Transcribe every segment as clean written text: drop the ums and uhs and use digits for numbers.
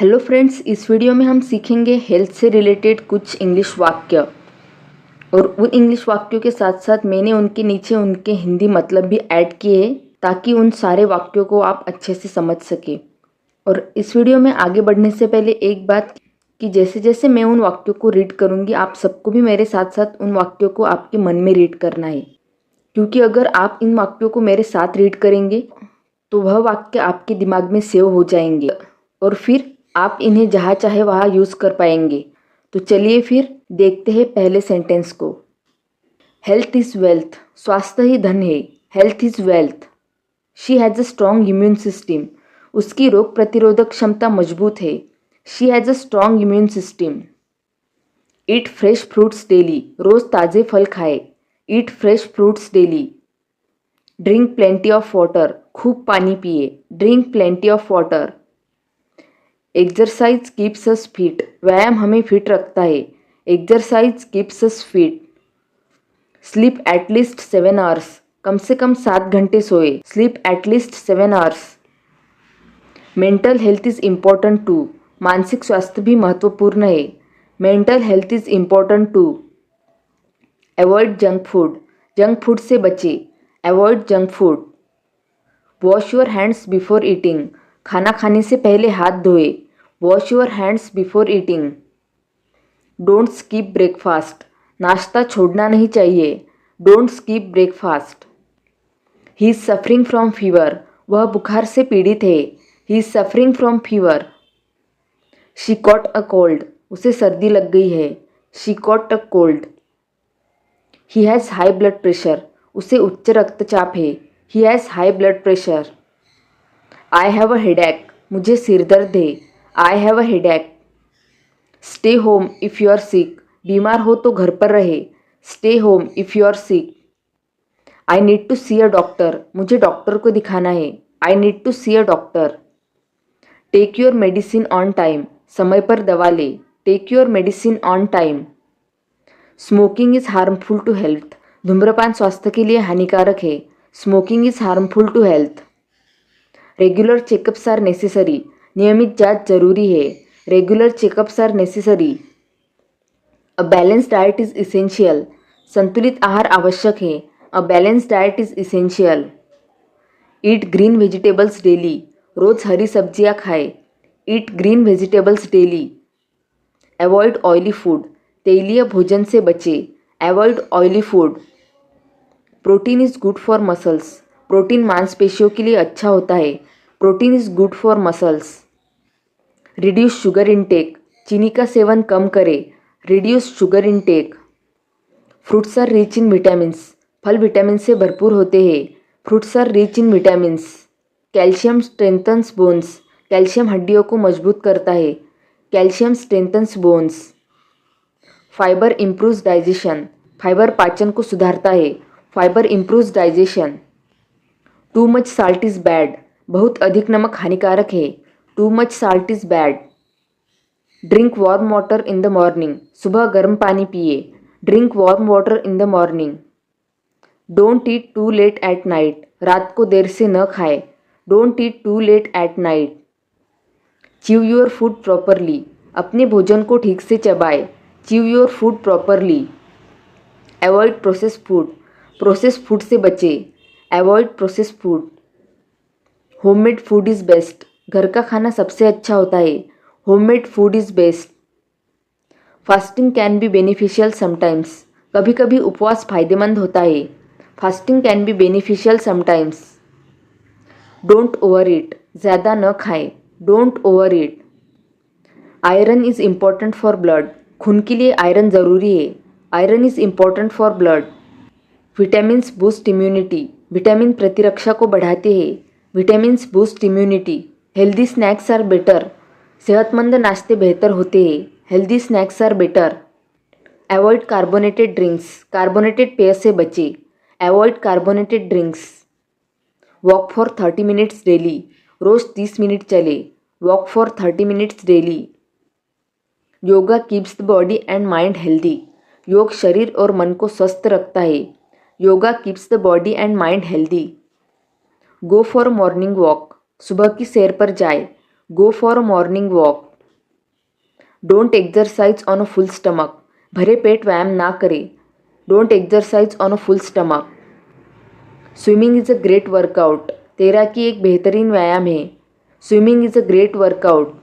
Hello friends, इस video में हम सीखेंगे हेल्थ से रिलेटेड कुछ इंग्लिश वाक्य। और उन इंग्लिश वाक्यों के साथ साथ मैंने उनके नीचे उनके हिंदी मतलब भी ऐड किए हैं ताकि उन सारे वाक्यों को आप अच्छे से समझ सके। और इस वीडियो में आगे बढ़ने से पहले एक बात कि जैसे जैसे मैं उन वाक्यों को रीड करूँगी आप सबको भी मेरे साथ साथ उन वाक्यों को आपके मन में रीड करना है, क्योंकि अगर आप इन वाक्यों को मेरे साथ रीड करेंगे तो वह वाक्य आपके दिमाग में सेव हो जाएंगे और फिर आप इन्हें जहाँ चाहे वहाँ यूज़ कर पाएंगे। तो चलिए फिर देखते हैं पहले सेंटेंस को। हेल्थ इज़ वेल्थ, स्वास्थ्य ही धन है। Health is wealth. She has a strong immune system, उसकी रोग प्रतिरोधक क्षमता मजबूत है। She has a strong immune system. Eat fresh fruits daily, रोज़ ताज़े फल खाए। Eat fresh fruits daily. Drink plenty of water, खूब पानी पिए। Drink plenty of water. Exercise keeps us fit, व्यायाम हमें फिट रखता है। Exercise keeps us fit. Sleep at least 7 hours, कम से कम 7 घंटे सोए। Sleep at least 7 hours. Mental health is important too, मानसिक स्वास्थ्य भी महत्वपूर्ण है। Mental health is important too. Avoid junk food, junk food से बचे। Avoid junk food. Wash your hands before eating, खाना खाने से पहले हाथ धोए। Wash your hands before eating. Don't skip breakfast, नाश्ता छोड़ना नहीं चाहिए। Don't skip breakfast. He is suffering from fever, वह बुखार से पीड़ित है। He is suffering from fever. She caught a cold, उसे सर्दी लग गई है। She caught a cold. He has high blood pressure, उसे उच्च रक्तचाप है। He has high blood pressure. I have a headache, मुझे सिर दर्द है। I have a headache. Stay home if you are sick, बीमार हो तो घर पर रहे। Stay home if you are sick. I need to see a doctor, मुझे डॉक्टर को दिखाना है। आई need to see a doctor. Take your medicine on time, समय पर दवा ले। Take your medicine on time. Smoking is harmful to health, धूम्रपान स्वास्थ्य के लिए हानिकारक है। Smoking is harmful to health. Regular checkups are necessary, नियमित जांच जरूरी है। Regular checkups are necessary. A balance diet is essential, संतुलित आहार आवश्यक है। A balance diet is essential. Eat green vegetables daily, रोज़ हरी सब्जियां खाए। ईट green vegetables daily. Avoid oily food, तेलीय भोजन से बचे। Avoid oily food. Protein is good for muscles, protein मांसपेशियों के लिए अच्छा होता है। Protein is good for muscles. Reduce sugar intake, चीनी का सेवन कम करें। Reduce sugar intake. Fruits are rich in vitamins, फल विटामिन से भरपूर होते हैं। Fruits are rich in vitamins. Calcium strengthens bones, calcium हड्डियों को मजबूत करता है। Calcium strengthens bones. Fibre improves digestion, fibre पाचन को सुधारता है। Fibre improves digestion. Too much salt is bad, बहुत अधिक नमक हानिकारक है। Too much salt is bad. Drink warm water in the morning, सुबह गर्म पानी पिए। Drink warm water in the morning. Don't eat too late at night, रात को देर से न खाए। Don't eat too late at night. Chew your food properly, अपने भोजन को ठीक से चबाए। Chew your food properly. Avoid process food, process food से बचे। Avoid process food. Homemade food is best, घर का खाना सबसे अच्छा होता है। Homemade food is best. Fasting can be beneficial sometimes, कभी कभी उपवास फायदेमंद होता है। Fasting can be beneficial sometimes. Don't over ईट, ज़्यादा न खाएं। Don't over eat. Iron is important for blood, खून के लिए आयरन ज़रूरी है। Iron is important for blood. Vitamins boost immunity, vitamin प्रतिरक्षा को बढ़ाते हैं। Vitamins boost immunity. Healthy snacks are better, सेहतमंद नाश्ते बेहतर होते हैं। Healthy snacks are better. Avoid carbonated drinks, carbonated पेय से बचे। Avoid carbonated drinks. Walk for 30 minutes daily, रोज़ 30 मिनट चले। Walk for 30 minutes daily. Yoga keeps the body and mind healthy, योग शरीर और मन को स्वस्थ रखता है। Yoga keeps the body and mind healthy. Go for morning walk, सुबह की सैर पर जाए। Go for morning walk. Don't exercise on a full stomach, भरे पेट व्यायाम ना करें। Don't exercise on a full stomach. Swimming is a great workout, तैराकी एक बेहतरीन व्यायाम है। Swimming is a great workout.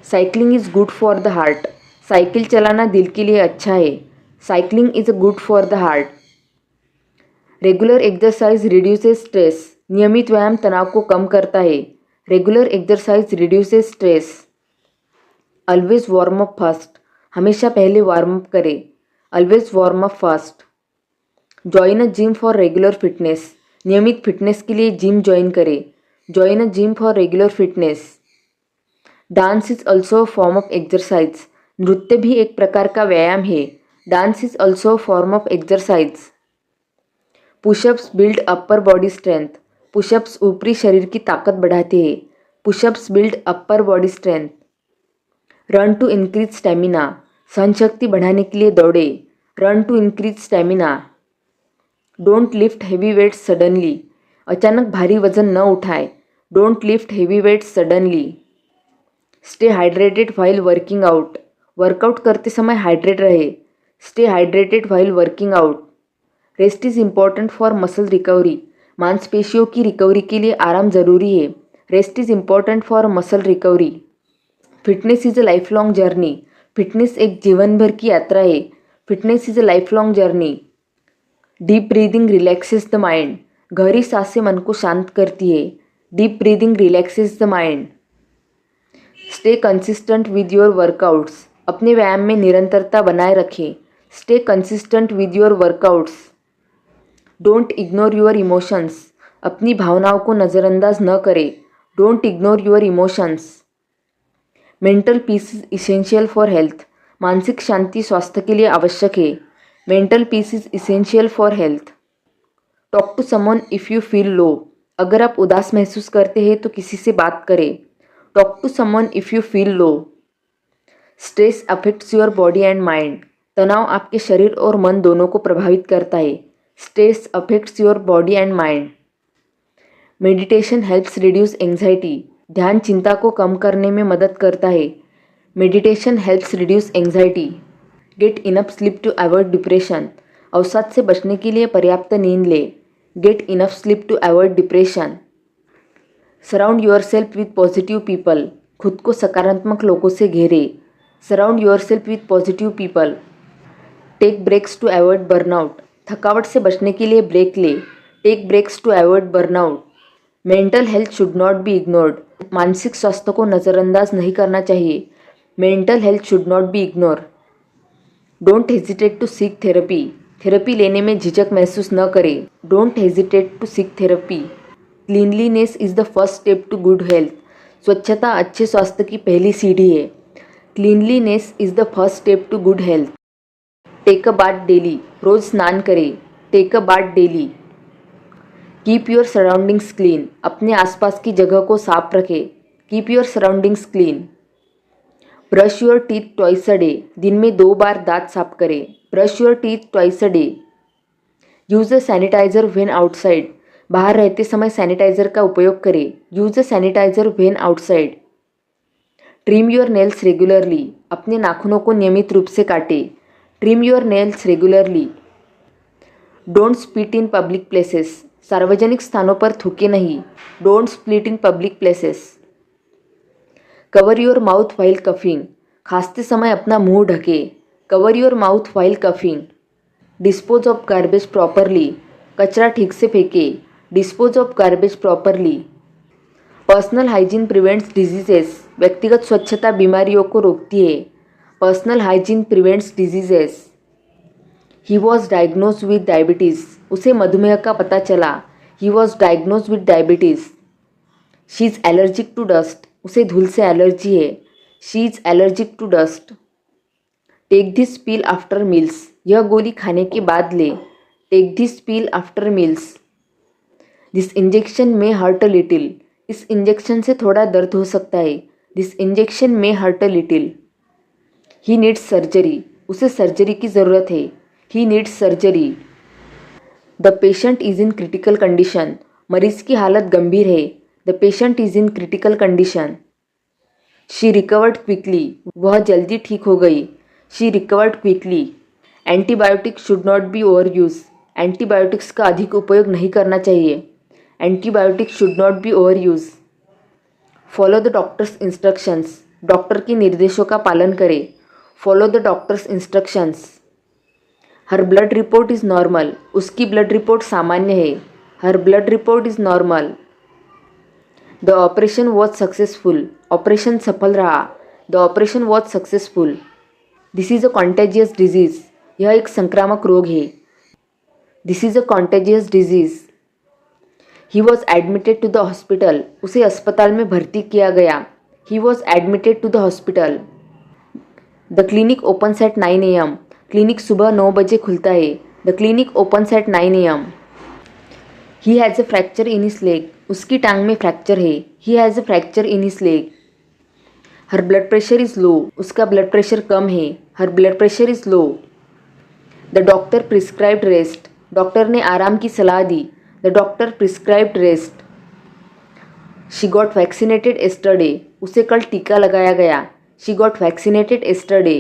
Cycling is good for the heart, cycle चलाना दिल के लिए अच्छा है। Cycling is good for the heart. Regular exercise reduces stress, नियमित व्यायाम तनाव को कम करता है। Regular exercise reduces stress. Always warm up fast, हमेशा पहले वार्म अप करें। Always warm up fast. Join a gym for regular fitness, नियमित फिटनेस के लिए जिम ज्वाइन करें। Join a gym for regular fitness. Dance is also a form of exercise, नृत्य भी एक प्रकार का व्यायाम है। Dance is also a form of exercise. Pushups build upper body strength, pushups ऊपरी शरीर की ताकत बढ़ाते हैं। Pushups build upper body strength. Run to increase stamina, सहनशक्ति बढ़ाने के लिए दौड़े। Run to increase stamina. Don't lift heavy weights suddenly, अचानक भारी वजन न उठाए। Don't lift heavy weights suddenly. Stay hydrated while working out, workout करते समय हाइड्रेट रहे। Stay hydrated while working out. Rest is important for muscle recovery, मांसपेशियों की रिकवरी के लिए आराम जरूरी है। Rest is important for muscle recovery. Fitness is a life long journey, fitness एक जीवन भर की यात्रा है। Fitness is a life long journey. Deep breathing relaxes the mind, गहरी सांसें मन को शांत करती है। Deep breathing relaxes the mind. Stay consistent with your workouts, अपने व्यायाम में निरंतरता बनाए रखें। Stay consistent with your workouts. Don't ignore your emotions, अपनी भावनाओं को नज़रअंदाज न करें। Don't ignore your emotions. Mental peace is essential for health, मानसिक शांति स्वास्थ्य के लिए आवश्यक है। Mental peace is essential for health. Talk to someone if you feel low, अगर आप उदास महसूस करते हैं तो किसी से बात करें। Talk to someone if you feel low. Stress affects your body and mind, तनाव आपके शरीर और मन दोनों को प्रभावित करता है। Stress affects your body and mind. Meditation helps reduce anxiety, ध्यान चिंता को कम करने में मदद करता है। Meditation helps reduce anxiety. Get enough sleep to avoid depression, अवसाद से बचने के लिए पर्याप्त नींद ले। Get enough sleep to avoid depression. Surround yourself with positive people, खुद को सकारात्मक लोगों से घेरे। Surround yourself with positive people. Take breaks to avoid burnout, थकावट से बचने के लिए ब्रेक ले। Take breaks to avoid burnout. Mental health should not be ignored, मानसिक स्वास्थ्य को नज़रअंदाज नहीं करना चाहिए। Mental health should not be ignore. Don't hesitate to seek therapy, therapy लेने में झिझक महसूस न करें। Don't hesitate to seek therapy. Cleanliness is the first step to good health, स्वच्छता अच्छे स्वास्थ्य की पहली सीढ़ी है। Cleanliness is the first step to good health. Take a bath daily, रोज़ स्नान करें। Take a bath daily. Keep your surroundings clean, अपने आसपास की जगह को साफ रखें। Keep your surroundings clean. Brush your teeth twice a day, दिन में 2 बार दांत साफ करें। Brush your teeth twice a day. Use a sanitiser when outside, बाहर रहते समय सैनिटाइज़र का उपयोग करें। Use a sanitiser when outside. Trim your nails regularly, अपने नाखूनों को नियमित रूप से काटें। Trim your nails regularly. Don't spit in public places, सार्वजनिक स्थानों पर थूके नहीं। Don't split in public places. Cover your mouth while coughing, खांसते समय अपना मुंह ढके। Cover your mouth while coughing. Dispose of garbage properly, कचरा ठीक से फेंके। Dispose of garbage properly. Personal hygiene prevents diseases, व्यक्तिगत स्वच्छता बीमारियों को रोकती है। Personal hygiene prevents diseases. He was diagnose with diabetes, उसे मधुमेह का पता चला। He was diagnose with diabetes. She is allergic to dust, उसे धूल से एलर्जी है। She is allergic to dust. Take this pill after meals, यह गोली खाने के बाद ले। Take this pill after meals. This injection may hurt a little, इस इंजेक्शन से थोड़ा दर्द हो सकता है। This injection may hurt a little. He needs surgery, उसे सर्जरी की ज़रूरत है। He needs surgery. The patient is in critical condition, मरीज की हालत गंभीर है। The patient is in critical condition. She recovered quickly, वह जल्दी ठीक हो गई। She recovered quickly. Antibiotic should not B over use, antibiotics का अधिक उपयोग नहीं करना चाहिए। Antibiotic should not B over use. Follow the doctors instructions, doctor के निर्देशों का पालन करें। Follow the doctors instructions. Her blood report is normal, उसकी ब्लड रिपोर्ट सामान्य है। Her blood report is normal. The operation was successful, operation सफल रहा। The operation was successful. This is a contagious disease, यह एक संक्रामक रोग है। This is a contagious disease. He was admitted to the hospital, उसे अस्पताल में भर्ती किया गया। He was admitted to the hospital. The clinic opens at 9 AM, clinic सुबह 9 बजे खुलता है। The clinic opens at 9 AM। He has a fracture in his leg, उसकी टांग में फ्रैक्चर है। He has a fracture in his leg. Her blood pressure is low, उसका blood pressure कम है। Her blood pressure is low. The doctor prescribed rest, doctor ने आराम की सलाह दी। The doctor prescribed rest. She got vaccinated yesterday, उसे कल टीका लगाया गया। She got vaccinated yesterday.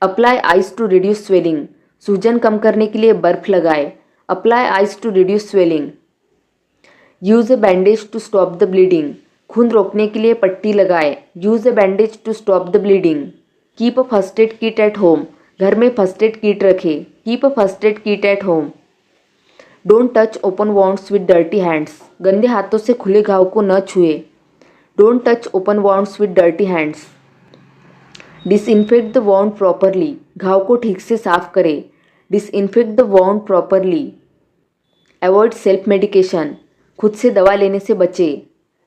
Apply ice to reduce swelling, सूजन कम करने के लिए बर्फ लगाए। Apply ice to reduce swelling. Use a bandage to stop the bleeding, खून रोकने के लिए पट्टी लगाए। Use a bandage to stop the bleeding. Keep a first aid kit at home, घर में फर्स्ट एड किट रखें। Keep a first aid kit at home. Don't touch open wounds with dirty hands, गंदे हाथों से खुले घाव को न छुए। Don't touch open wounds with dirty hands. Disinfect the wound properly, घाव को ठीक से साफ करें। Disinfect the wound properly. Avoid self medication, खुद से दवा लेने से बचें।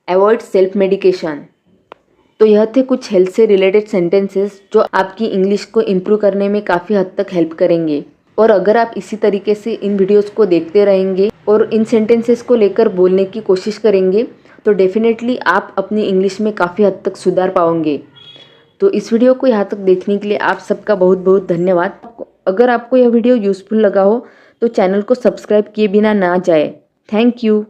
Avoid self medication. तो यह थे कुछ हेल्थ से रिलेटेड सेंटेंसेस जो आपकी इंग्लिश को इम्प्रूव करने में काफ़ी हद तक हेल्प करेंगे। और अगर आप इसी तरीके से इन वीडियोस को देखते रहेंगे और इन सेंटेंसेस को लेकर बोलने की कोशिश करेंगे तो डेफिनेटली आप अपनी इंग्लिश में काफ़ी हद तक सुधार पाओगे। तो इस वीडियो को यहाँ तक देखने के लिए आप सबका बहुत बहुत धन्यवाद। अगर आपको यह वीडियो यूज़फुल लगा हो तो चैनल को सब्सक्राइब किए बिना ना जाए। Thank you.